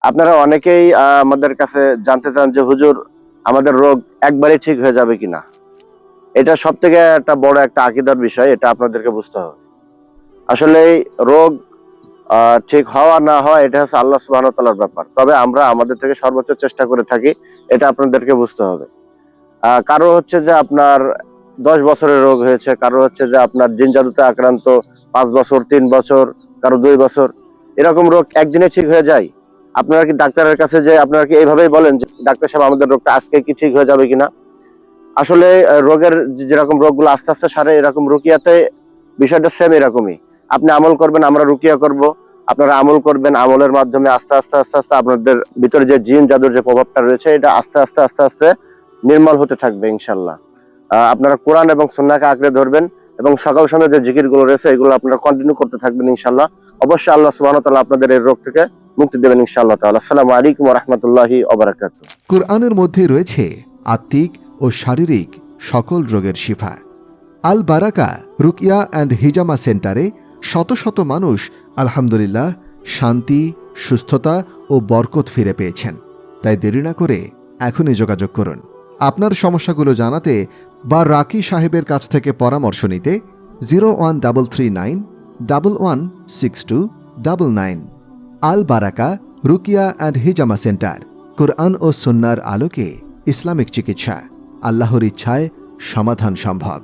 আপনারা অনেকেই আমাদের কাছে জানতে চান যে হুজুর আমাদের রোগ একবারই ঠিক হয়ে যাবে কিনা। এটা সব থেকে একটা বড় একটা আকীদার বিষয়, এটা আপনাদেরকে বুঝতে হবে। আসলে রোগ ঠিক হওয়া না হওয়া এটা হচ্ছে আল্লাহ সুবহানাহু ওয়া তাআলার ব্যাপার। তবে আমরা আমাদের থেকে সর্বোচ্চ চেষ্টা করে থাকি, এটা আপনাদেরকে বুঝতে হবে। কারো হচ্ছে যে আপনার 10 বছরের রোগ হয়েছে, কারো হচ্ছে যে আপনার জিন জাদুতে আক্রান্ত 5 বছর, 3 বছর, কারো 2 বছর। এরকম রোগ একদিনে ঠিক হয়ে যায়? আপনারা কি ডাক্তারের কাছে যেয়ে আপনারা কি এইভাবেই বলেন যে, "ডাক্তার সাহেব আমাদের রোগটা আজকে কি ঠিক হয়ে যাবে কিনা?" আসলে রোগের যেরকম রোগগুলো আস্তে, আস্তে সারে, এরকম রুকিয়াতে বিষয়টা সেম এরকমই। আপনি আমল করবেন, আমরা রুকিয়া করব। আপনারা আমল করবেন, আমলের মাধ্যমে আস্তে, আস্তে, আস্তে, আস্তে আপনাদের ভিতরে যে জিন জাদুর যে প্রভাবটা রয়েছে এটা আস্তে, আস্তে, আস্তে, আস্তে নির্মূল হতে থাকবে ইনশাআল্লাহ। আপনারা কোরআন এবং সুন্নাহকে আঁকড়ে ধরবেন এবং সকাল সন্ধ্যা যে জিকিরগুলো রয়েছে এগুলো আপনারা কন্টিনিউ করতে থাকবেন ইনশাআল্লাহ। অবশ্যই আল্লাহ সুবহানাহু ওয়া তাআলা আপনাদের এই রোগ থেকে মুক্তি দেবেন ইনশাআল্লাহ তাআলা। আসসালামু আলাইকুম ওয়া রাহমাতুল্লাহি ওয়া বারাকাতুহু। কুরআনের মধ্যে রয়েছে আত্মিক ও শারীরিক সকল রোগের শিফা। আল বারাকা রুকিয়া অ্যান্ড হিজামা সেন্টারে শত শত মানুষ আলহামদুলিল্লাহ শান্তি, সুস্থতা ও বরকত ফিরে পেয়েছেন। তাই দেরি না করে এখনই যোগাযোগ করুন। আপনার সমস্যাগুলো জানাতে বা রাকি সাহেবের কাছ থেকে পরামর্শ নিতে 01339 116299। আল বারাকা রুকিয়া অ্যান্ড হিজামা সেন্টার, কুরআন ও সুন্নাহর আলোকে ইসলামিক চিকিৎসা। আল্লাহর ইচ্ছায় সমাধান সম্ভব।